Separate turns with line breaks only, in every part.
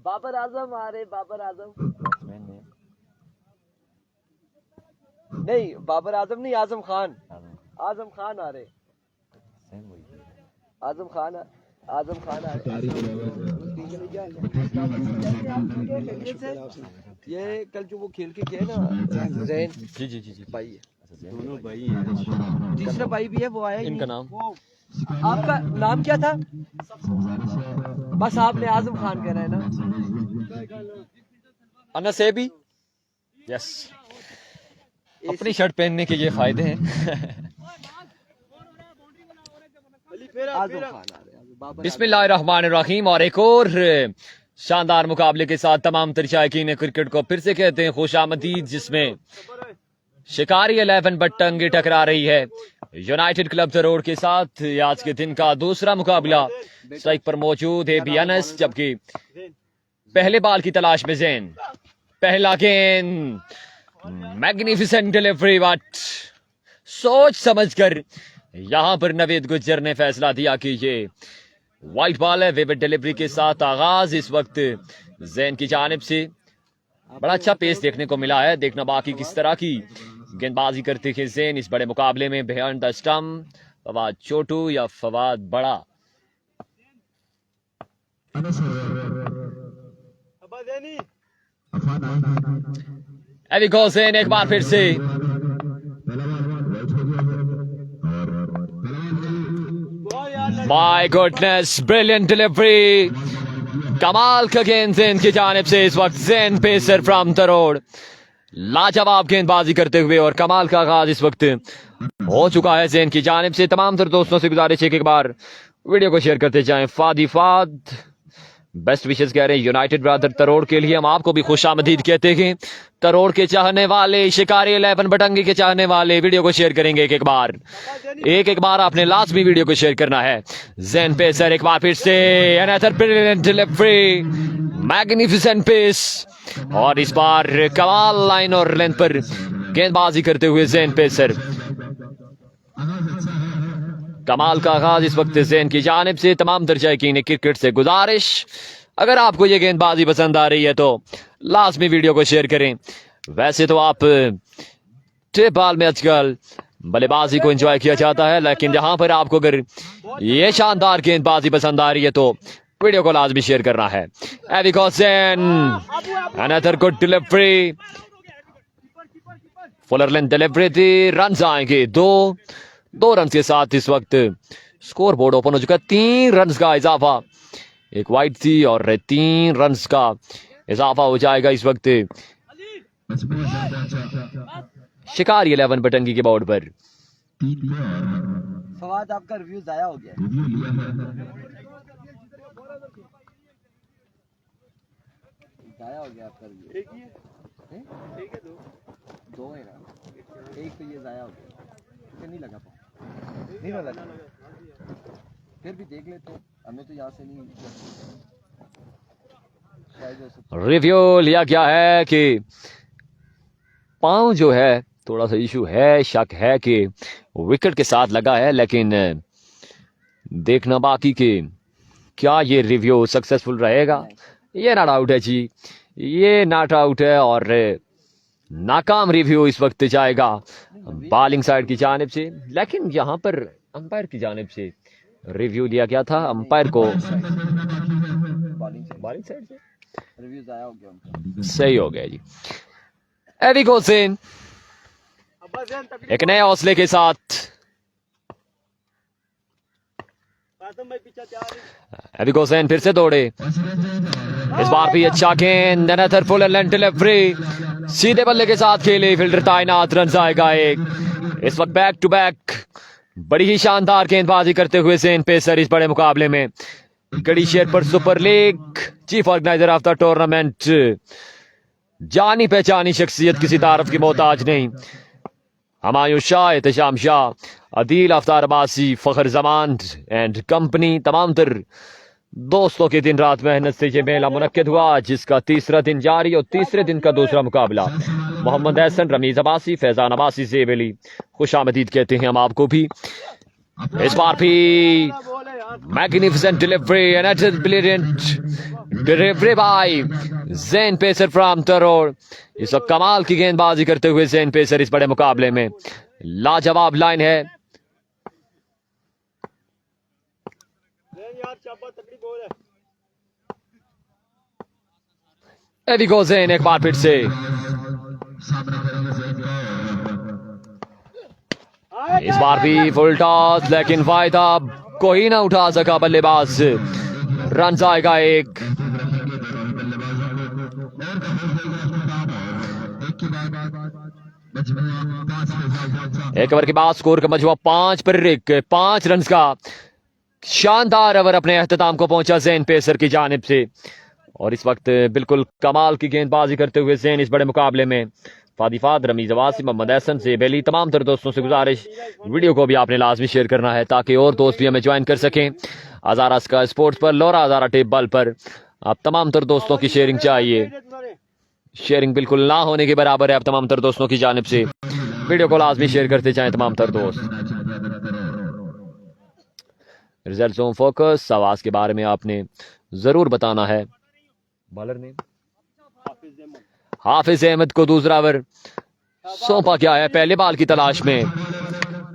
बाबर आजम आ रहे, बाबर आजम नहीं, बाबर आजम नहीं, आजम खान, आजम खान आ रहे, आजम खान आ रहे। ये कल जो वो खेल के गए ना जैन, जी भाई है, दोनों भाई हैं, तीसरा भाई भी है, वो आया। इनका नाम, आपका नाम क्या था? बस आपने आजम खान कहना है ना।
अनसेबी, यस, अपनी शर्ट पहनने के ये फायदे हैं। बिस्मिल्लाहिर्रहमानिर्रहीम। और एक और शानदार मुकाबले के साथ तमाम शायकीन क्रिकेट को फिर से कहते हैं खुशामदीद, जिसमें शिकारी 11 बट्टंगी टकरा रही है यूनाइटेड क्लब तरोड़ के साथ। आज के दिन का दूसरा मुकाबला स्ट्राइक पर मौजूद है बियानस, जबकि पहले बाल की तलाश में जैन। पहला गेंद, मैग्निफिसेंट डिलीवरी, बट सोच समझकर यहां पर नवीद गुज्जर ने फैसला दिया कि ये वाइट बॉल है। विविड डिलीवरी के साथ आगाज इस वक्त जैन की जानिब से। बड़ा अच्छा पेस देखने को मिला है, देखना बाकी किस तरह की गेंदबाजी करते हैं जैन इस बड़े मुकाबले में। बिहाइंड द स्टंप, फवाद छोटू या फवाद बड़ा। एवी गोसेन एक बार फिर से, माय गुडनेस, ब्रिलियंट डिलीवरी, कमाल का गेंद जैन की जानिब से इस वक्त। जैन पेसर फ्रॉम तरोड़ लाजवाब गेंदबाजी करते हुए और कमाल का आगाज इस वक्त हो चुका है जैन की जानिब से। तमाम तर दोस्तों से गुजारिश है कि एक बार वीडियो को शेयर करते जाएं। फाद बेस्ट विशेष कह रहे हैं यूनाइटेड ब्रदर तरोड़ के लिए। हम आपको भी खुशामदीद कहते हैं। तरोड़ के चाहने वाले, शिकारी 11 बटंगी के चाहने वाले वीडियो को शेयर करेंगे एक एक बार आपने लाजमी वीडियो को शेयर करना है। जैन पेसर एक बार फिर से, another brilliant delivery, magnificent pace, और इस बार कमाल लाइन और लेंथ पर गेंदबाजी करते हुए जैन पेसर। कमाल का आगाज इस वक्त जैन की जानिब से। तमाम दर्शकीन क्रिकेट से गुजारिश, अगर आपको ये गेंदबाजी पसंद आ रही है तो लाजमी वीडियो को शेयर करें। वैसे तो आप टेप बॉल में आजकल बल्लेबाजी को एंजॉय किया जाता है, लेकिन जहां पर आपको अगर ये शानदार गेंदबाजी पसंद आ रही है तो वीडियो को लाजमी शेयर करना है। Avi Gosain, another good delivery, fuller length delivery थी। रन आएंगे दो रन के साथ इस वक्त स्कोर बोर्ड ओपन हो चुका है। 3 रन का इजाफा, एक वाइड थी और 3 रन का इजाफा हो जाएगा इस वक्त शिकारी 11 बटंगी के बोर्ड पर।
फवाद आपका रिव्यू जाया हो गया, जाया हो गया आपका रिव्यू। एक ही है, दो है ना, एक तो ये जाया हो गया, नहीं लगा नहीं लगा, फिर भी देख लेते हैं, हमें तो यहाँ से नहीं।
रिव्यू लिया गया है कि पांव जो है थोड़ा सा इशू है, शक है कि विकेट के साथ लगा है, लेकिन देखना बाकी कि क्या ये रिव्यू सक्सेसफुल रहेगा। ये नॉट आउट है जी, ये नॉट आउट है और नाकाम रिव्यू इस वक्त जाएगा बॉलिंग साइड की जानिब से। लेकिन यहाँ पर अंपायर की जानिब से रिव्यू लिया गया था, अंपायर को बॉलिंग साइड से
रिव्यू जाया हो गया उनका।
सही हो गया जी। एवी गोसेन एक नए हौसले के साथ, एवी गोसेन फिर से दौड़े, इस बार भी अच्छा गेंद, अनदर फुल लेंथ डिलीवरी, सीधे बल्ले के साथ खेले, फील्डर ताइनात, रन आएगा एक। इस वक्त बैक टू बैक बड़ी ही शानदार गेंदबाजी करते हुए जैन पेसर इस बड़े मुकाबले में। Garhi Sherpur super league chief organiser of the tournament, जानी पहचानी शख्सियत, किसी तारफ की मोहताज नहीं। हमायूं शाह, एहतशाम शाह, अदील अफ्तार अब्बासी, फखर जमान एंड कंपनी, तमाम तर दोस्तों की दिन रात मेहनत से ये मेला मुनक्किद हुआ, जिसका तीसरा दिन जारी और तीसरे दिन का दूसरा मुकाबला। मोहम्मद हसन, रमीज अब्बासी, फैजान अब्बासी, ज़ेब अली, खुशामदीद कहते हैं हम आपको भी। इस बार भी magnificent delivery and brilliant delivery by Zain pacer from Tarod. इस वक्त कमाल की गेंदबाजी करते हुए ज़ेन पेसर इस बड़े मुकाबले में। लाजवाब लाइन है। एविगो ज़ेन एक बार फिर से इस बार भी फुल टॉस, लेकिन फायदा कोई ना उठा सका बल्लेबाज। रन आएगा एक। एक ओवर के बाद स्कोर का मजबूआ 5 पर 1, 5 रन का शानदार ओवर अपने अख्ताम को पहुंचा ज़ेन पेसर की जानिब से। और इस वक्त बिल्कुल कमाल की गेंदबाजी करते हुए ज़ेन इस बड़े मुकाबले में। फादिफाद, रमीज अवासी, मोहम्मद एहसन से बेली, तमाम तर दोस्तों से गुजारिश वीडियो को भी आपने लाजमी शेयर करना है ताकि और दोस्त भी हमें ज्वाइन कर सकें। हज़ारा स्काई स्पोर्ट्स पर, लोरा हज़ारा टेप बल पर आप तमाम तर दोस्तों की शेयरिंग चाहिए। शेयरिंग बिल्कुल ना होने के बराबर है आप तमाम तर दोस्तों की जानिब से। वीडियो को लाजमी शेयर करते जाएं तमाम तर दोस्त। रिजल्ट्स ऑन फोकस, आवाज के बारे में आपने जरूर बताना है। बॉलर ने हाफिज अहमद को दूसरा ओवर सौंपा क्या है पहले बॉल की तलाश में।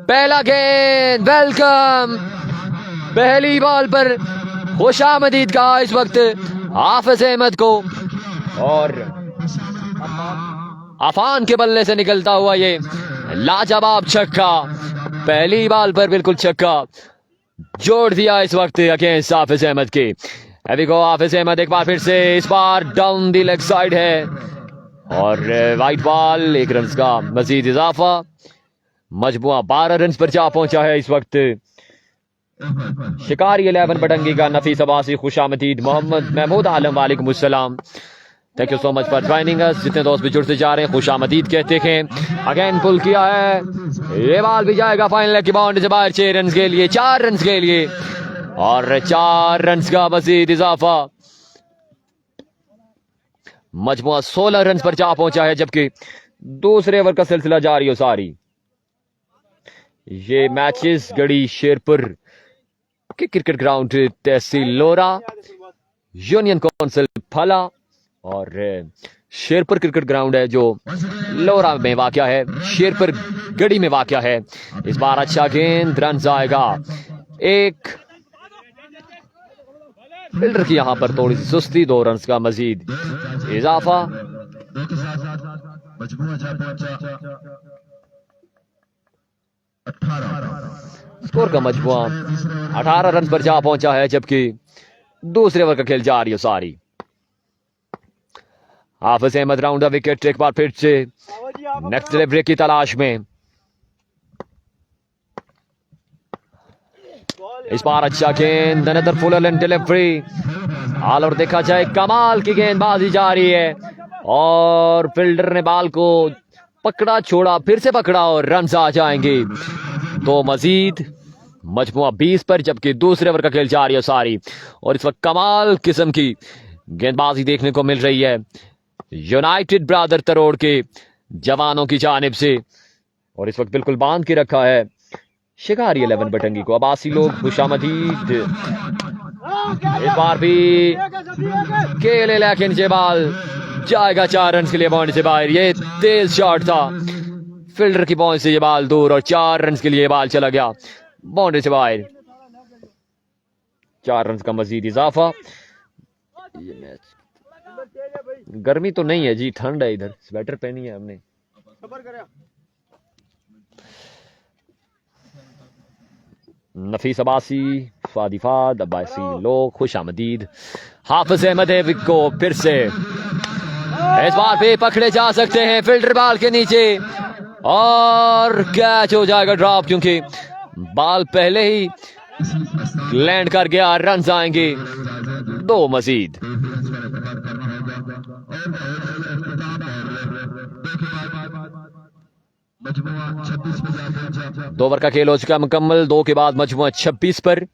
पहला गेंद, वेलकम। पहली बॉल पर खुशामदीद का इस वक्त हाफिज अहमद को, और अफान के बल्ले से निकलता हुआ ये लाजवाब छक्का। पहली बॉल पर बिल्कुल छक्का जोड़ दिया इस वक्त अगेंस्ट हाफिज अहमद के। एविगो हाफिज अहमद एक बार फिर से, इस बार डाउन दी लेग साइड है और वाइट बॉल। 1 रन का मजीद इजाफा, मजबूआ 12 रन पर जा पहुंचा है इस वक्त। शिकारी 11 बटंगी का नफीस अब्बासी, खुशामदीद, मोहम्मद महमूद आलम, वालेकुम अस्सलाम। Thank you so much for joining अस। जितने दोस्त भी जुड़ते जा रहे हैं खुशामदीद कहते हैं। अगेन पुल किया है, ये बॉल भी जाएगा फाइनल की बाउंड्री से बाहर। 6 रन के लिए, 4 रन के लिए, और 4 रन का मजीद इजाफा। मजमुआ 16 रन पर जा पहुंचा है, जबकि दूसरे ओवर का सिलसिला जारी हो सारी। ये मैचेस गढ़ी शेरपुर के क्रिकेट ग्राउंड, तहसील लोरा, यूनियन काउंसिल फला और शेरपुर क्रिकेट ग्राउंड है जो लोरा में वाक़या है, शेरपुर गढ़ी में वाक़या है। इस बार अच्छा गेंद, रन आएगा एक। फील्डर की यहां पर थोड़ी सी सुस्ती, 2 रन का मजीद इजाफा। स्कोर का मजमुआ 18 रन पर जा पहुंचा है, जबकि दूसरे ओवर का खेल जारी हो सारी। हाफिज अहमद राउंड द विकेट, एक बार फिर से नेक्स्ट डिलीवरी की तलाश में। इस बार अच्छा गेंद, another full length delivery. All over देखा जाए, कमाल की गेंदबाजी जारी है और फील्डर ने बॉल को पकड़ा, छोड़ा, फिर से पकड़ा और रन आ जाएंगे 2 मजीद। मजमुआ 20 पर, जबकि दूसरे ओवर का खेल जारी है सारी। और इस वक्त कमाल किस्म की गेंदबाजी देखने को मिल रही है यूनाइटेड ब्रादर तरोड़ के जवानों की जानिब से। और इस वक्त बिल्कुल बांध के रखा है शिकारी 11 बटंगी को। अब्बासी लोग खुशामदीद। इस बार भी केले, लेकिन ये बॉल जाएगा 4 रन के लिए बाउंड्री से बाहर। ये तेज शॉट था, फील्डर की पहुंच से ये बॉल दूर, और 4 रन के लिए बॉल चला गया बाउंड्री से बाहर। 4 रन का मजीद इजाफा। ये मैच गर्मी तो नहीं है जी, ठंड है, इधर स्वेटर पहनी है हमने। नफीस अब्बासी, फादिफाद, अब्बासी लोग, खुशामदीद। हाफिज अहमद है को फिर से इस बार भी पकड़े जा सकते हैं फील्डर बॉल के नीचे, और कैच हो जाएगा ड्रॉप, क्योंकि बॉल पहले ही लैंड कर गया। रन आएंगे 2 मजीद। दो ओवर का खेल हो चुका मुकम्मल। 2 के बाद मजमुआ 26 पर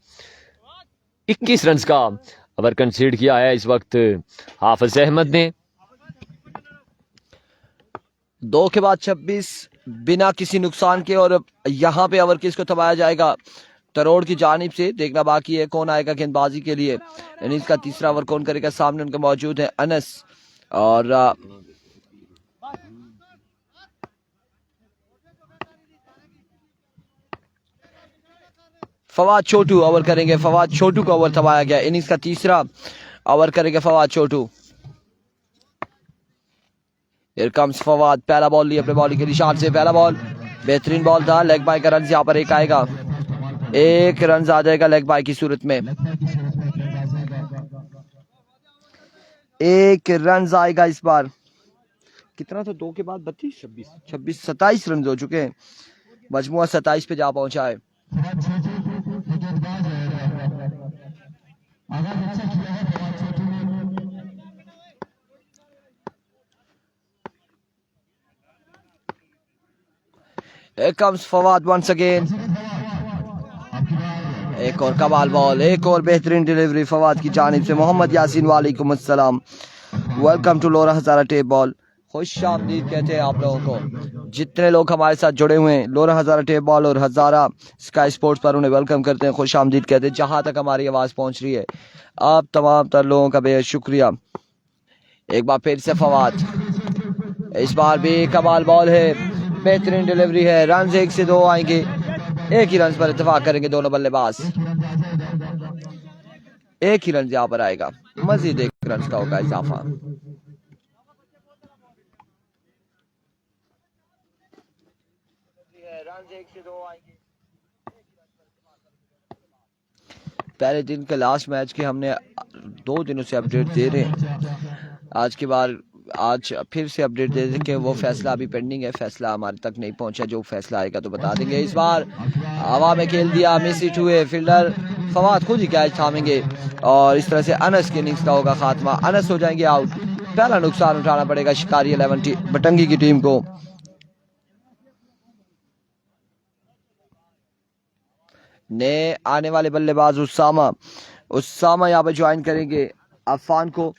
21 रन का ओवर कंसीड किया है इस वक्त हाफिज अहमद ने।
2 के बाद 26 बिना किसी नुकसान के, और यहां पे ओवर किसको थमाया जाएगा? तरोड़ की जानिब से। देखना बाकी है कौन आएगा गेंदबाजी के लिए। इनिंग्स का तीसरा ओवर कौन करेगा। सामने उनके मौजूद है अनस और फवाद छोटू ओवर करेंगे। फवाद छोटू को ओवर थमाया गया। इनिंग्स का तीसरा ओवर करेंगे फवाद छोटू। Here comes Fawad. पहला बॉल लिया अपने बॉलिंग के निशान से। पहला बॉल बेहतरीन बॉल था। लेग बाय का रन यहाँ पर एक आएगा। एक रन आ जाएगा लेग बाय की सूरत में। एक रन आएगा इस बार। कितना तो 2 के बाद 32 26 27 रन हो चुके हैं। मजमुआ 27 पे जा पहुंचा है। Here comes Fawad once again। एक और कमाल बॉल, एक और बेहतरीन डिलीवरी फवाद की जानिब से। मोहम्मद यासीन वालेकुम अस्सलाम, welcome to Lora Hazara tape ball. खुश आमदीद कहते हैं आप लोगों को। जितने लोग हमारे साथ जुड़े हुए हैं लोरा हजारा टेप बॉल और हजारा स्काई स्पोर्ट्स पर, उन्हें वेलकम करते हैं, खुश आमदीद कहते हैं। जहां तक हमारी आवाज पहुंच रही है आप तमाम तर लोगों का बेहद शुक्रिया। एक बार फिर से फवाद, इस बार भी कमाल बॉल है, बेहतरीन डिलीवरी है। रन 1 से 2 आएंगे। एक ही रन पर इत्तेफाक करेंगे दोनों बल्लेबाज। एक ही रन यहाँ पर आएगा, मजीद एक रन का होगा इजाफा। पहले दिन के लास्ट मैच के हमने 2 दिनों से अपडेट दे रहे हैं। आज फिर से अपडेट दे दें कि वो फैसला अभी पेंडिंग है। फैसला हमारे तक नहीं पहुंचा, जो फैसला आएगा तो बता देंगे। इस बार हवा में खेल दिया, मिस हिट हुए। फील्डर फवाद खुद ही कैच थामेंगे और इस तरह से अनस की इनिंग्स का होगा खात्मा। अनस हो जाएंगे आउट। पहला नुकसान उठाना पड़ेगा शिकारी 11 बटंगी की टीम को। नए आने वाले बल्लेबाज उसामा यहाँ पर ज्वाइन करेंगे अफान को।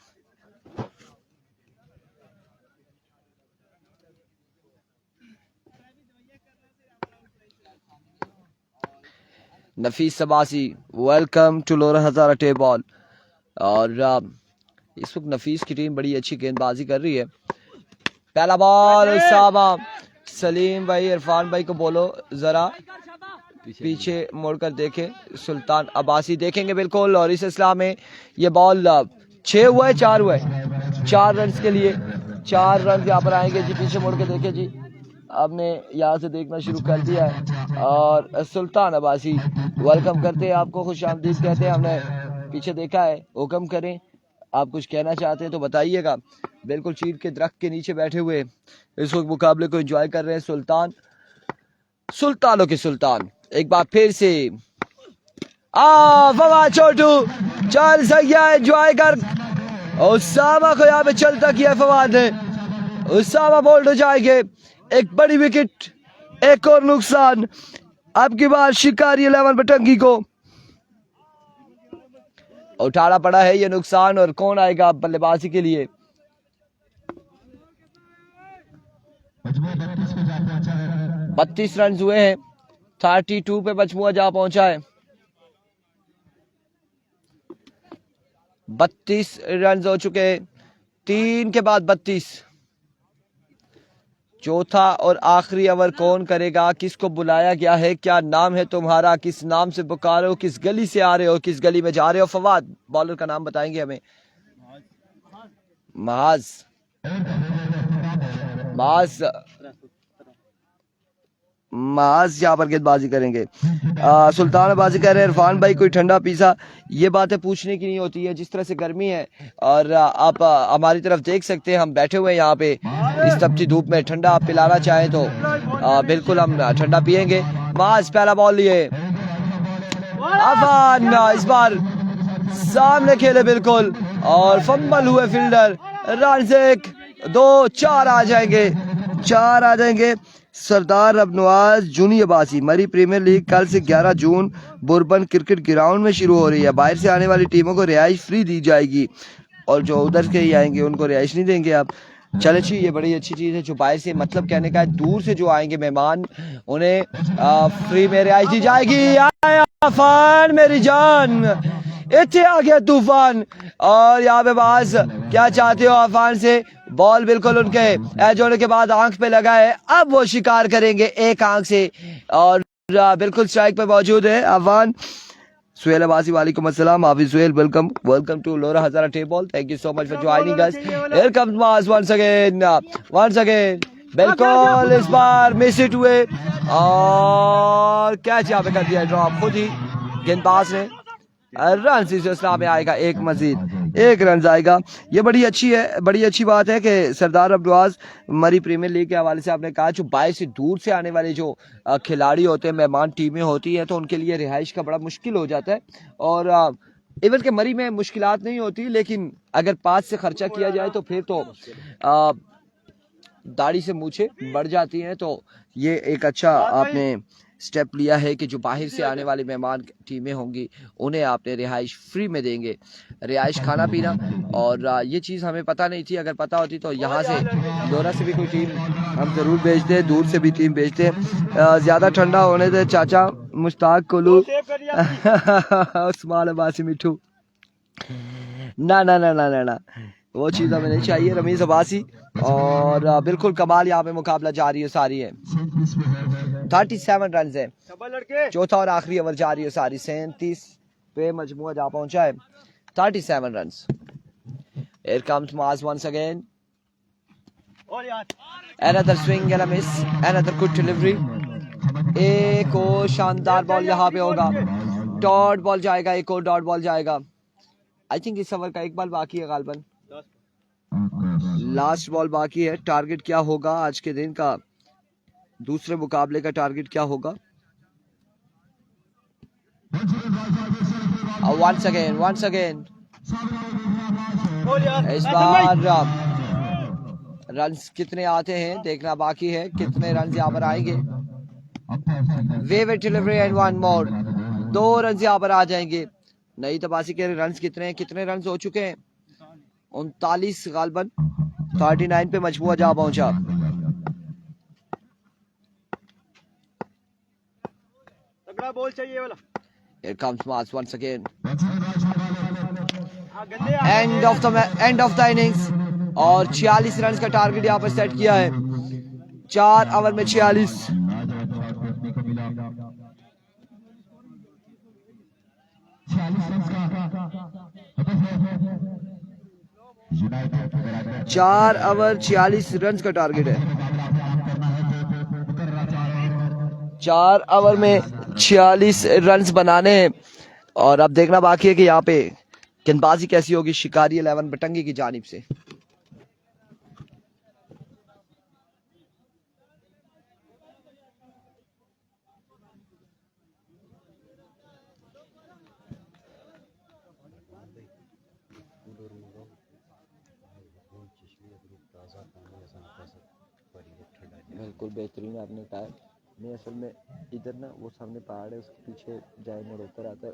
Nafees Sabasi, welcome to Lora Hazara tape ball. और इस वक्त नफीस की टीम बड़ी अच्छी गेंदबाजी कर रही है। पहला बॉल उसामा। सलीम भाई, इरफान भाई को बोलो जरा पीछे मुड़कर देखे। सुल्तान अब्बासी देखेंगे बिल्कुल। और इस इस्लाम में ये बॉल 6 हुआ है, 4 हुआ है। 4 रन के लिए 4 रन यहाँ पर आएंगे जी। पीछे मुड़ के देखे जी, आपने यहाँ से देखना शुरू कर दिया है। और सुल्तान अब्बासी वेलकम करते हैं आपको, खुश आमदीद कहते हैं। हमने पीछे देखा है, हुक्म करें। आप कुछ कहना चाहते हैं तो बताइएगा। बिल्कुल चीड़ के दरख्त के नीचे बैठे हुए इस वक्त मुकाबले को एंजॉय कर रहे हैं सुल्तानों के सुल्तान। एक बार फिर से फवाद छोटू चल सकिया, एंजॉय कर। उसामा को यहाँ पे चलता किया फवाद ने। उसामा बोल्ड हो जाएंगे। एक बड़ी विकेट, एक और नुकसान। अब की बार शिकारी 11 बटंगी को उठाना पड़ा है ये नुकसान। और कौन आएगा बल्लेबाजी के लिए। 32 रन हुए हैं। 32 पे मजमुआ जा पहुंचा है। 32 रन हो चुके हैं। 3 के बाद 32। चौथा और आखिरी ओवर कौन करेगा। किसको बुलाया गया है, क्या नाम है तुम्हारा, किस नाम से पुकारे हो, किस गली से आ रहे हो, किस गली में जा रहे हो। फवाद बॉलर का नाम बताएंगे हमें। माज यहाँ पर गेंदबाजी करेंगे। सुल्तान बाजी कह रहे हैं इरफान भाई कोई ठंडा पीसा। ये बातें पूछने की नहीं होती है। जिस तरह से गर्मी है और आप हमारी तरफ देख सकते हैं, हम बैठे हुए हैं यहाँ पे इस तपती धूप में। ठंडा आप पिलाना चाहें तो बिल्कुल हम ठंडा पियेंगे। माज पहला बॉल लिए अफान, इस बार सामने खेले बिल्कुल और फंबल हुए फील्डर। रन से 1 2 4 आ जाएंगे। सरदार अबनवाज जूनी अब्बासी। मरी प्रीमियर लीग कल से 11 जून बुरबन क्रिकेट ग्राउंड में शुरू हो रही है। बाहर से आने वाली टीमों को रिहाइश फ्री दी जाएगी और जो उधर के ही आएंगे उनको रिहाइश नहीं देंगे आप। चले जी, ये बड़ी अच्छी चीज़ है। जो बाहर से मतलब कहने का है, दूर से जो आएंगे मेहमान उन्हें फ्री में रिहाइश दी जाएगी। आया अफान मेरी जान, इतने आ गया तूफान। और यहाँ पे बाज क्या चाहते हो अफान से? बॉल बिल्कुल उनके एज होने के बाद आंख पे लगा है, अब वो शिकार करेंगे एक आंख से और बिल्कुल स्ट्राइक पे मौजूद है अफान। सुहेल अब्बासी, वालेकुम अस्सलाम। Hafiz Suhail, welcome to Lora Hazara table. Thank you so much for joining us. Here comes मास वंस अगेन बिल्कुल इस बार मिस इट हुए और कैच यहाँ पे कर दिया ड्रॉप खुद ही गेंदबाज ने। रन सिलसिला में आएगा एक मजीद, एक रन आएगा। ये बड़ी अच्छी है, बड़ी अच्छी बात है कि सरदार अब्दुआज मरी प्रीमियर लीग के हवाले से आपने कहा, जो बाहर से दूर से आने वाले जो खिलाड़ी होते हैं, मेहमान टीमें होती हैं, तो उनके लिए रिहाइश का बड़ा मुश्किल हो जाता है। और इवन के मरी में मुश्किलात नहीं होती, लेकिन अगर पास से खर्चा किया जाए तो फिर तो दाढ़ी से मूछे बढ़ जाती हैं। तो ये एक अच्छा आपने स्टेप लिया है कि जो बाहर से आने वाले मेहमान टीमें होंगी उन्हें आपने रिहाइश फ्री में देंगे, रिहाइश खाना पीना। और ये चीज़ हमें पता नहीं थी, अगर पता होती तो यहाँ से लोरा से भी कोई टीम हम ज़रूर भेजते, दूर से भी टीम भेजते। ज़्यादा ठंडा होने दे चाचा मुश्ताक कोलू उस्मान अब्बासी मिठू, ना ना ना ना ना ना वो चीज़ हमें नहीं चाहिए। रमीज अब्बासी और बिल्कुल कमाल यहाँ पे मुकाबला जारी है, सारी है 37 रन है। चौथा और आखिरी ओवर जारी है, सारी 37 पे मजमुआ जा पहुंचा है। 37 run. Here comes Maz once again. Another swing and a miss, another good delivery. एक और शानदार बॉल यहाँ पे होगा, डॉट बॉल जाएगा, एक और डॉट बॉल जाएगा। आई थिंक इस ओवर का एक बॉल बाकी है गालबन, लास्ट बॉल बाकी है। टारगेट क्या होगा आज के दिन का, दूसरे मुकाबले का टारगेट क्या होगा? once again इस बार रन्स कितने आते हैं देखना बाकी है, कितने रन यहाँ पर आएंगे। Wave delivery and one more, 2 run यहाँ पर आ जाएंगे। नई तबासी के रन्स कितने हैं, कितने रन हो चुके हैं? 39 गालबन, 39 पे मजबूआ जा पहुंचा। तगड़ा बॉल चाहिए वाला। Here comes Mars once again. End of the innings और 46 रन का टारगेट यहाँ पर सेट किया है। 4 ओवर में 46। चार ओवर 46 रन का टारगेट है। 4 ओवर में 46 रन बनाने हैं और अब देखना बाकी है कि यहाँ पे गेंदबाजी कैसी होगी शिकारी 11 बटंगी की जानिब से। बिल्कुल बेहतरीन आपने कहा। मैं असल में इधर ना वो सामने पहाड़ है, उसके पीछे जाए ना ऊपर आता है,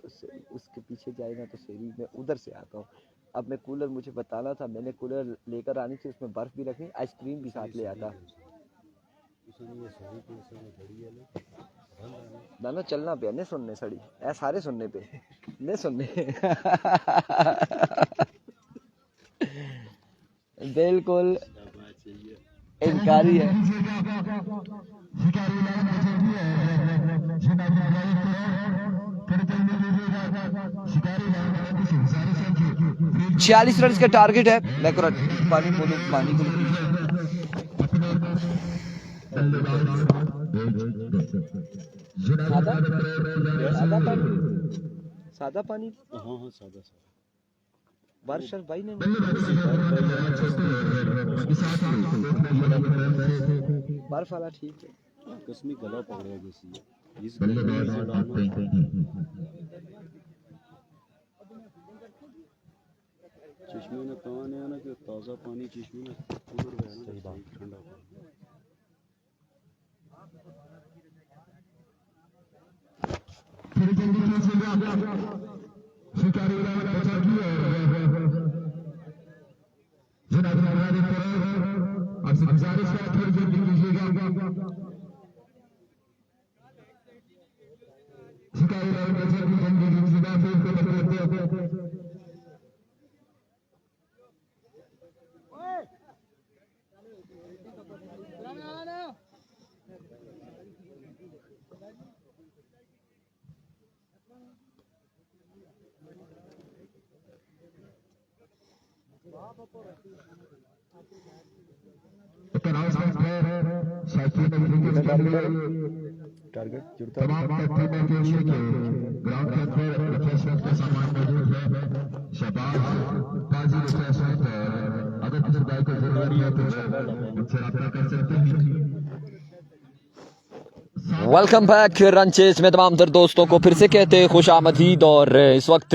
उसके पीछे जाए ना तो शेरी में उधर से आता हूँ। अब मैं कूलर मुझे बताना था, मैंने कूलर लेकर आनी थी, उसमें बर्फ़ भी रखनी, आइसक्रीम भी साथ ले आता। ना चलना पे नहीं सुनने सड़ी ऐ सारे सुनने पे नहीं सुनने बिल्कुल इनकारी है। छियालीस रन का टारगेट है। मैं पानी बोलूं, पानी को सादा पानी हाँ सादा बारिश भाई ने बर्फ वाला ठीक है। कसमी गला पकड़ेगा जैसी इस चश्मे में कहाँ नहीं आना कि ताज़ा पानी चश्मे में उधर गया ना, सही बात ठंडा पानी। टारगेट जुड़ता
तमाम टीमों के लिए ग्राउंड के अंदर रिफ्रेशमेंट का सामान मौजूद है। शहबाज ताजी रिफ्रेशमेंट है। अगर किसी भाई को जरूरत है तो मुझसे रब्ता कर सकते हैं।
वेलकम बैक रन चेस में तमाम तर दोस्तों को फिर से कहते हैं खुश आमदीद। और इस वक्त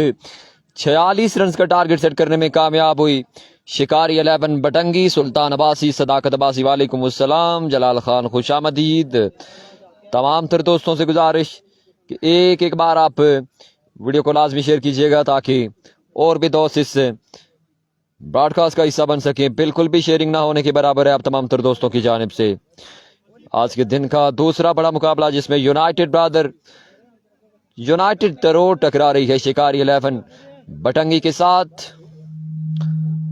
46 रन का टारगेट सेट करने में कामयाब हुई शिकारी 11 बटंगी, सुल्तान अब्बासी, सदाकत अब्बासी, वालेकुम अस्सलाम, जलाल खान खुश आमदीद। तमाम तर दोस्तों से गुजारिश कि एक एक बार आप वीडियो को लाजमी शेयर कीजिएगा ताकि और भी दोस्त इस ब्रॉडकास्ट का हिस्सा बन सके। बिल्कुल भी शेयरिंग ना होने के बराबर है आप तमाम तर दोस्तों की जानिब से। आज के दिन का दूसरा बड़ा मुकाबला जिसमें यूनाइटेड तरोड़ टकरा रही है शिकारी 11 बटंगी के साथ।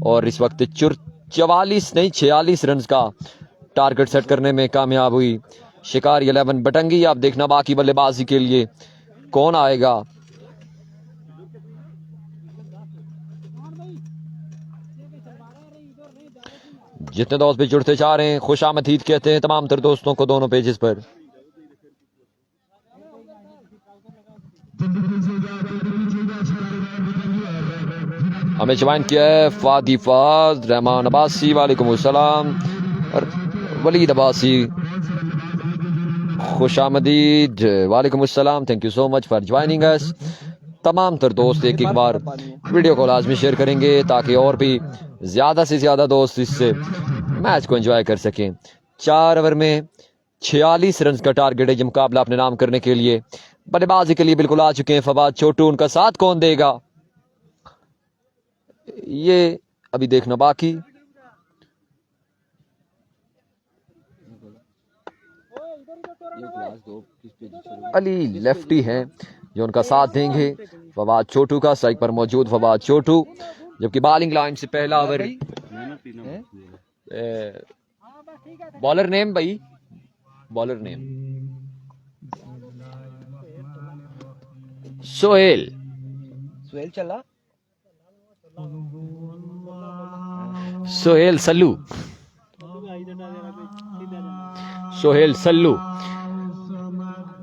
और इस वक्त 46 रन का टारगेट सेट करने में कामयाब हुई शिकारी 11 बटंगी। आप देखना बाकी बल्लेबाजी के लिए कौन आएगा। जितने दोस्त भी जुड़ते जा रहे हैं खुश आमदीद कहते हैं तमाम तर दोस्तों को दोनों पेजेस पर। हमें ज्वाइन किया है फादी फाज, रहमान अब्बासी, वालेकुम अस्सलाम, और वलीद अब्बासी खुश आमदीद, वालेकुम अस्सलाम, thank you so much for joining अस। तमाम तर दोस्त एक एक बार वीडियो को लाजमी शेयर करेंगे ताकि और भी ज्यादा से ज्यादा दोस्त इस मैच को एंजॉय कर सकें। 4 ओवर में 46 रन का टारगेट है। ये मुकाबला अपने नाम करने के लिए बल्लेबाजी के लिए बिल्कुल आ चुके हैं फवाद छोटू। उनका साथ कौन देगा ये अभी देखना बाकी। अली लेफ्टी हैं जो उनका साथ देंगे फवाद छोटू का। साइड पर मौजूद फवाद छोटू, जबकि बॉलिंग लाइन से पहला ओवर बॉलर नेम भाई, बॉलर नेम सोहेल
चला
सोहेल सल्लू, सोहेल सल्लू।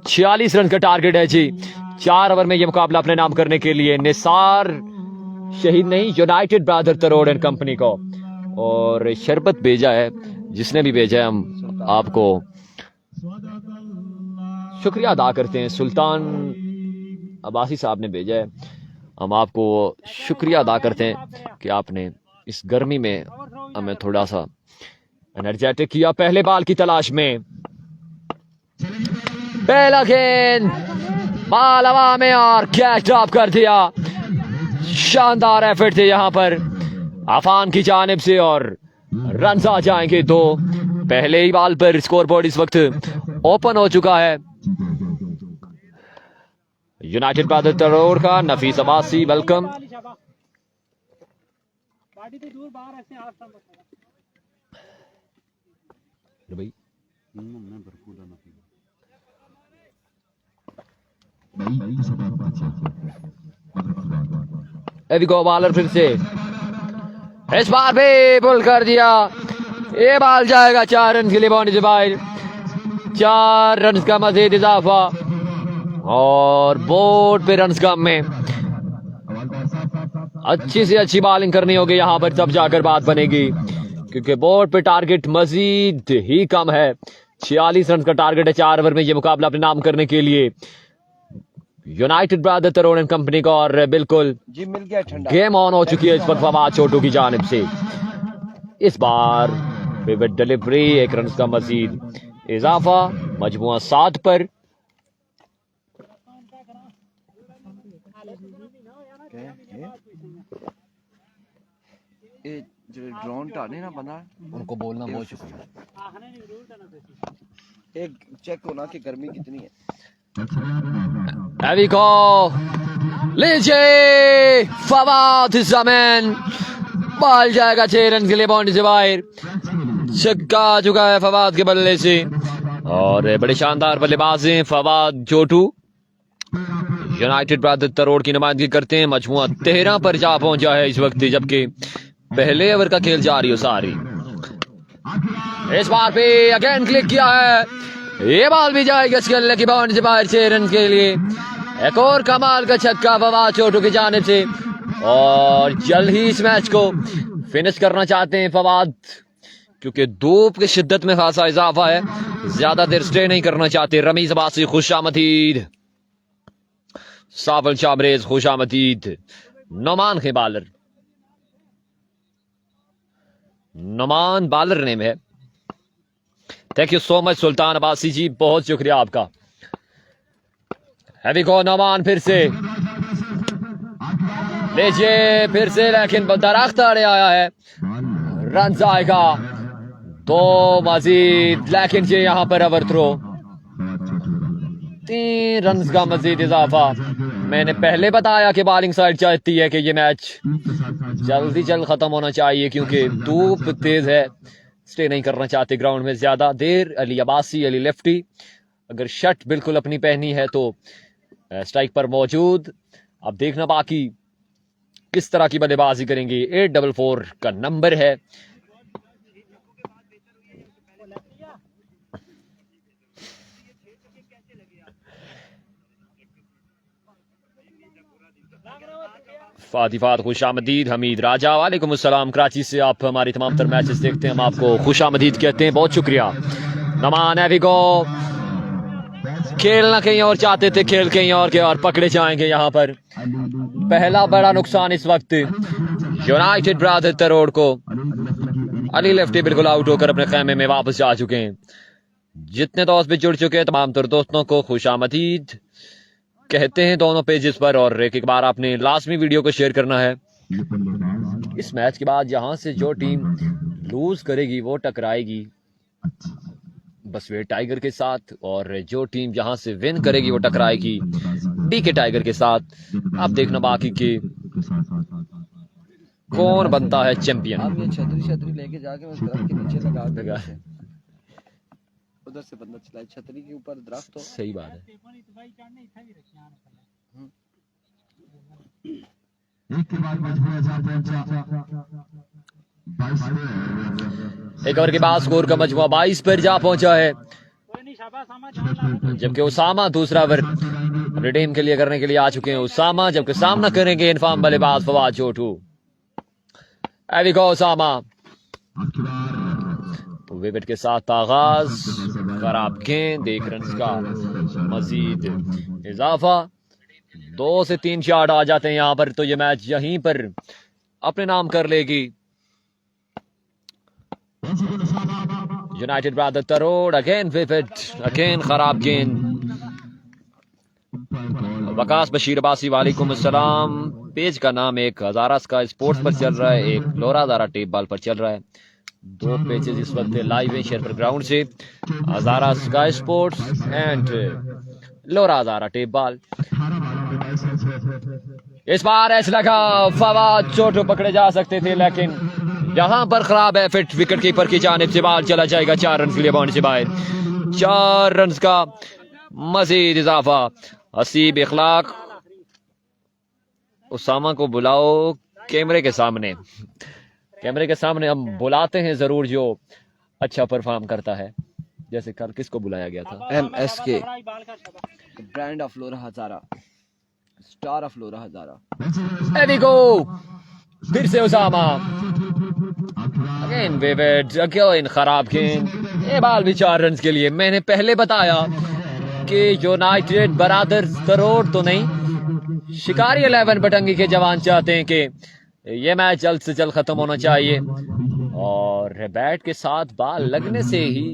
46 रन का टारगेट है जी 4 ओवर में यह मुकाबला अपने नाम करने के लिए। निसार शहीद नहीं, यूनाइटेड ब्रदर तरोड़ एंड कंपनी को। और शरबत भेजा है, जिसने भी भेजा है हम आपको शुक्रिया अदा करते हैं। सुल्तान अब्बासी साहब ने भेजा है, हम आपको शुक्रिया अदा करते हैं कि आपने इस गर्मी में हमें थोड़ा सा एनर्जेटिक किया। पहले बाल की तलाश में पहला गेंद बाल हवा में और कैच ड्रॉप कर दिया। शानदार एफर्ट थे यहां पर अफान की जानिब से और रन आ जाएंगे 2। पहले ही बाल पर स्कोर बोर्ड इस वक्त ओपन हो चुका है यूनाइटेड ब्रदर तरोड़ का। नफीस अब्बासी वेलकम। भाई एविको बॉलर फिर से इस बार भी पुल कर दिया। ये बॉल जाएगा 4 रन के लिए बाउंड्री से बाहर। 4 रन का मजीद इजाफा और बोर्ड पे रन कम में अच्छी से अच्छी बॉलिंग करनी होगी यहां पर, तब जाकर बात बनेगी, क्योंकि बोर्ड पे टारगेट मजीद ही कम है। 46 रन का टारगेट है 4 ओवर में ये मुकाबला अपने नाम करने के लिए यूनाइटेड ब्रदर तरोड़ एंड कंपनी का। और बिल्कुल
जी मिल गया ठंडा, गेम
ऑन हो चुकी है इस पर फवाद छोटू की जानिब से। इस बार विविड डिलीवरी, 1 रन का मजीद इजाफा, मजमुआ 7 पर।
जो ड्रोन टाने ना बना
उनको बोलना बहुत शुक्रिया।
एक चेक होना कि गर्मी कितनी है।
हैवी कॉल, लीजिए फवाद जमीन, बॉल जाएगा 6 रन के लिए बाउंड्री से बाहर। छक्का आ चुका है फवाद के बल्ले से और बड़े शानदार बल्लेबाज हैं फवाद जोटू। यूनाइटेड ब्रदर तरोड़ की नुमाइंदगी करते हैं। मजमुआ 13 पर जा पहुंचा है इस वक्त, जबकि पहले ओवर का खेल जारी हो सारी। इस बार पे अगेन क्लिक किया है, ये बॉल भी जाएगी इसके अल्लाह की बाउंड्री से बाहर 6 रन के लिए। एक और कमाल का छक्का फवाद जोटू की जानिब से और जल्द ही इस मैच को फिनिश करना चाहते हैं फवाद, क्योंकि धूप की शिद्दत में खासा इजाफा है, ज्यादा देर स्टे नहीं करना चाहते। रमीज अब्बासी खुशामदीद, साफल शाबरेज खुशामदीद, नोमान के बालर, नोमान बालर नेम है। थैंक यू सो मच सुल्तान अब्बासी जी, बहुत शुक्रिया आपका। हैवी गो नोमान फिर से लीजिए फिर से, लेकिन दरख्त अड़े आया है, रन आएगा 2 मजीद, लेकिन ये यहाँ पर ओवर थ्रो 3 रन का मजीद इजाफा। मैंने पहले बताया कि बॉलिंग साइड चाहती है कि ये मैच जल्दी जल्द खत्म होना चाहिए, क्योंकि धूप तेज है, स्टे नहीं करना चाहते ग्राउंड में ज्यादा देर। अली अब्बासी, अली लेफ्टी, अगर शर्ट बिल्कुल अपनी पहनी है तो स्ट्राइक पर मौजूद। अब देखना बाकी किस तरह की बल्लेबाजी करेंगे। 844 का नंबर है। फातिफात खुशामदीद, हमीद राजा वालेकुम अस्सलाम, कराची से आप हमारी तमाम तर मैचेस देखते हैं, हम आपको खुशामदीद कहते हैं, बहुत शुक्रिया। नमान एविगो खेलना कहीं और चाहते थे, खेल कहीं और के और पकड़े जाएंगे यहाँ पर। पहला बड़ा नुकसान इस वक्त यूनाइटेड ब्रदर तरोड़ को। अली लेफ्टी बिल्कुल आउट होकर अपने खेमे में वापस जा चुके हैं। जितने दोस्त भी जुड़ चुके हैं तमाम तर दोस्तों को खुशामदीद कहते हैं दोनों पेजेस पर, और एक बार आपने लाजमी वीडियो को शेयर करना है। इस मैच के बाद यहाँ से जो टीम लूज करेगी वो टकराएगी बसवे टाइगर के साथ, और जो टीम जहां से विन करेगी वो टकराएगी डीके टाइगर के साथ। अब देखना बाकी के कौन बनता है चैंपियन।
आप ये छतरी लेके जाके उस दरख्त के नीचे लगा देगा, उधर से बंदा चलाए, छतरी के ऊपर दरख्त हो।
सही बात है। एक ओवर के बाद स्कोर का मजमुआ 22 पर जा पहुंचा है, जबकि उसामा दूसरा ओवर अपने टीम के लिए करने के लिए आ चुके हैं। उसामा जबकि सामना करेंगे इनफाम बल्लेबाज फवाद जोटू। उसामा विकेट के साथ आगाज, खराब गेंद, 1 रन का मजीद इजाफा, 2 से 3 शॉट आ जाते हैं यहाँ पर, तो ये मैच यहीं पर अपने नाम कर लेगी united brother Tarod. Again wicket, again खराब गेंद। वकास बशीर अब्बासी वालेकुम अस्सलाम, पेज का नाम एक हजारा स्काई स्पोर्ट्स पर चल रहा है, एक लोरा हजारा टेप बॉल पर चल रहा है। 2 पेजेस इस वक्त लाइव है शेयर पर ग्राउंड से, Hazara sky sports and Lora Hazara tape ball. इस बार ऐसा लगा फवाद जोटू पकड़े जा सकते थे, लेकिन यहां पर खराब है फिट। विकेट कीपर की जानिब से बॉल चला जाएगा 4 रन के लिए बाउंड्री से बाहर। 4 रन का मजीद इजाफा। हसीब इखलाक, उसामा को बुलाओ कैमरे के सामने। कैमरे के सामने हम बुलाते हैं जरूर जो अच्छा परफॉर्म करता है, जैसे कल किसको बुलाया गया था?
MSK, brand of Lora Hazara, star of Lora Hazara.
एविगो फिर से उसामा, अगेन विकेट, अगेन खराब गेंद। ये बॉल भी 4 रन के लिए। मैंने पहले बताया कि यूनाइटेड ब्रदर तरोड़ तो नहीं, शिकारी 11 बटंगी के जवान चाहते हैं कि ये मैच जल्द से जल्द खत्म होना चाहिए, और बैट के साथ बॉल लगने से ही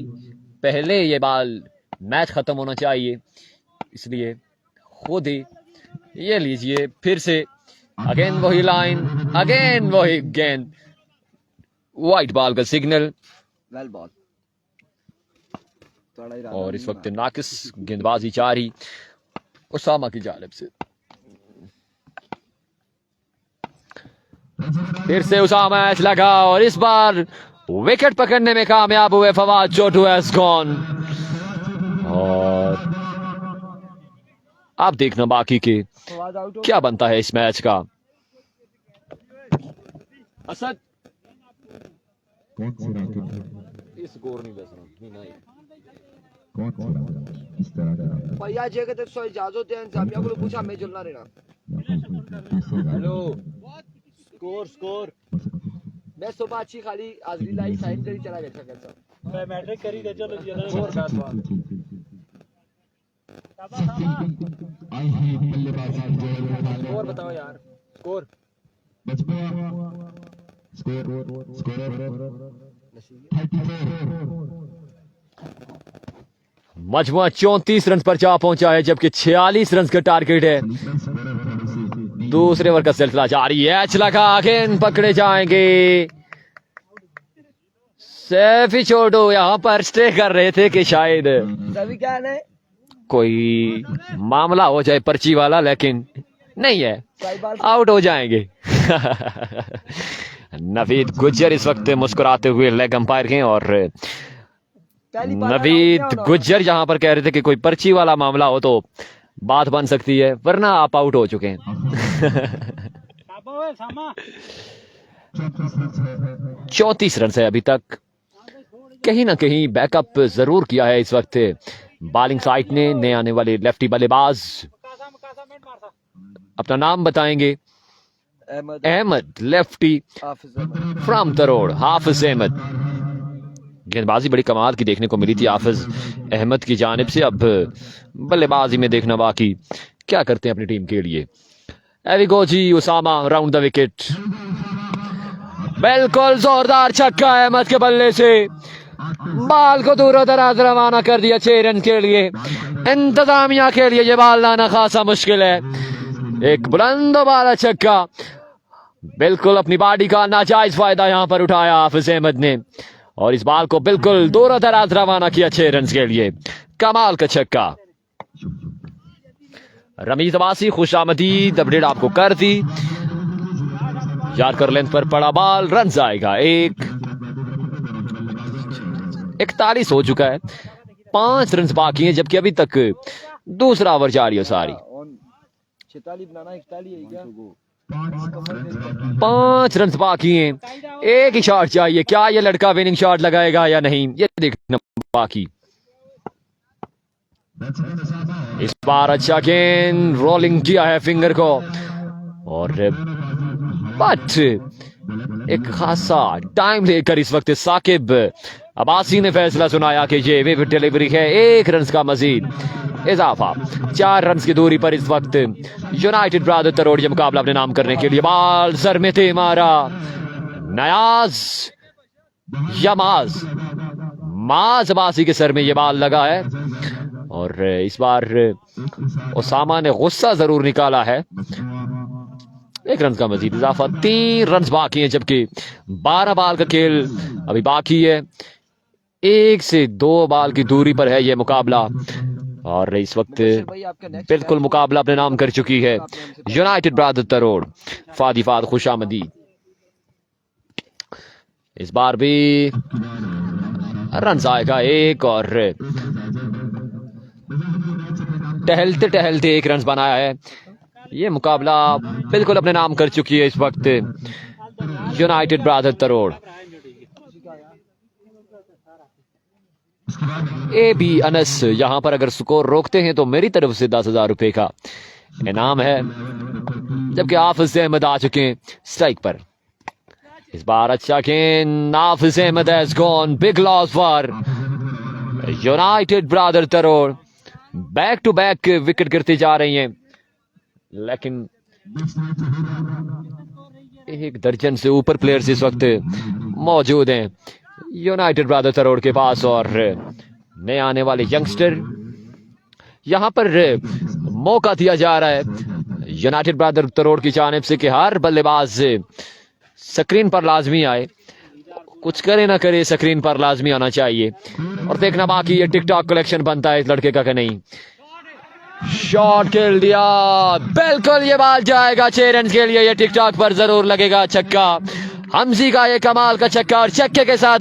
पहले ये बॉल मैच खत्म होना चाहिए। इसलिए खुद ही ये लीजिए फिर से, अगेन वही लाइन, अगेन वही गेंद, वाइट बॉल का सिग्नल
वेल बॉल
और इस वक्त नाकिस गेंदबाजी जारी उसामा की जानिब से। फिर से उसामा मैच लगा और इस बार विकेट पकड़ने में कामयाब हुए फवाद चोटू हैज गॉन। और आप देखना बाकी के क्या बनता है इस मैच का। असद स्कोर नहीं
भैया जे के सो इजाजत दे इंतजामिया को पूछा मैं जुलना रहना। हेलो स्कोर स्कोर मैं सुबह अच्छी खाली हाजरी लाई साइन करी चला गया कैसा मैं मैट्रिक करी दे चलो ये स्कोर बताओ यार स्कोर
मजमुआ 34 रन पर जा पहुंचा है जबकि 46 रन का टारगेट है। दूसरे ओवर का सिलसिला जारी है। एच लगा गेंद पकड़े जाएंगे। सैफी छोटू यहां पर स्टे कर रहे थे कि शायद
क्या है
कोई मामला हो जाए पर्ची वाला, लेकिन नहीं है, आउट हो जाएंगे। नवीद गुज्जर इस वक्त मुस्कुराते हुए लेग अंपायर हैं और नवीद गुज्जर यहां पर कह रहे थे कि कोई पर्ची वाला मामला हो तो बात बन सकती है, वरना आप आउट हो चुके हैं। 34 रन है अभी तक। कहीं ना कहीं बैकअप जरूर किया है इस वक्त बॉलिंग साइड ने। नए आने वाले लेफ्टी बल्लेबाज अपना नाम बताएंगे। Ahmad lefty from Tarod. हाफिज अहमद। गेंदबाजी बड़ी कमाल की देखने को मिली थी हाफिज अहमद की जानिब से। अब बल्लेबाजी में देखना बाकी क्या करते हैं अपनी टीम के लिए। एविगो जी उसामा राउंड द विकेट। बिल्कुल जोरदार छक्का अहमद के बल्ले से। बाल को दूर दराज रवाना कर दिया 6 रन के लिए। इंतजामिया के लिए ये बाल लाना खासा मुश्किल है। एक बुलंद वाला छक्का। बिल्कुल अपनी बॉडी का नाजायज फायदा यहां पर उठाया हाफिज अहमद ने और इस बाल को बिल्कुल दूर दराज रवाना किया 6 रन के लिए। कमाल का छक्का। रमीज अब्बासी खुशामदीद अपडेट आपको कर दी। यार्कर लेंथ पर पड़ा बॉल, रन आएगा 41 हो चुका है। 5 रन बाकी हैं जबकि अभी तक दूसरा ओवर जारी है सारी। 5 रन बाकी हैं। एक ही शॉट चाहिए। क्या ये लड़का विनिंग शॉट लगाएगा या नहीं, ये देखना बाकी। इस बार अच्छा गेंद रोलिंग किया है फिंगर को और बट एक खासा टाइम लेकर इस वक्त साकिब अब्बासी ने फैसला सुनाया कि ये विकेट डिलीवरी है। 1 रन का मजीद इजाफा। 4 रन की दूरी पर इस वक्त यूनाइटेड ब्रादर तरोड़ ये मुकाबला अपने नाम करने के लिए। बाल सर में थे मारा नयाज यमाज माज अब्बासी के सर में ये बाल लगा है और इस बार उसामा ने गुस्सा जरूर निकाला है। 1 रन का मजीद इजाफा। 3 रन बाकी हैं जबकि 12 बाल का खेल अभी बाकी है। 1 से 2 बाल की दूरी पर है ये मुकाबला और इस वक्त बिल्कुल मुकाबला अपने नाम कर चुकी है यूनाइटेड ब्रादर तरोड़। फादी फाद खुशामदी। इस बार भी रन आएगा 1 और टहलते टहलते 1 रन बनाया है। ये मुकाबला बिल्कुल अपने नाम कर चुकी है इस वक्त united brother Tarod. A B Anas यहां पर अगर स्कोर रोकते हैं तो मेरी तरफ से 10,000 रुपए का इनाम है जबकि हाफिज अहमद आ चुके हैं स्ट्राइक पर। इस बार अच्छा गेंद। Hafiz Ahmad has gone. Big loss for united brother Tarod. Back to back wicket गिरती जा रही हैं लेकिन 1 दर्जन से ऊपर प्लेयर्स इस वक्त मौजूद हैं यूनाइटेड ब्रादर तरोड़ के पास और नए आने वाले यंगस्टर यहां पर मौका दिया जा रहा है यूनाइटेड ब्रादर तरोड़ की जानिब से कि हर बल्लेबाज स्क्रीन पर लाजमी आए। कुछ करे ना करे स्क्रीन पर लाजमी आना चाहिए और देखना बाकी ये टिकटॉक कलेक्शन बनता है इस लड़के का कि नहीं। शॉट खेल दिया, बिल्कुल ये बाल जाएगा 6 रन के लिए। ये टिकटॉक पर जरूर लगेगा छक्का। हमजी का ये कमाल का छक्का और छक्के के साथ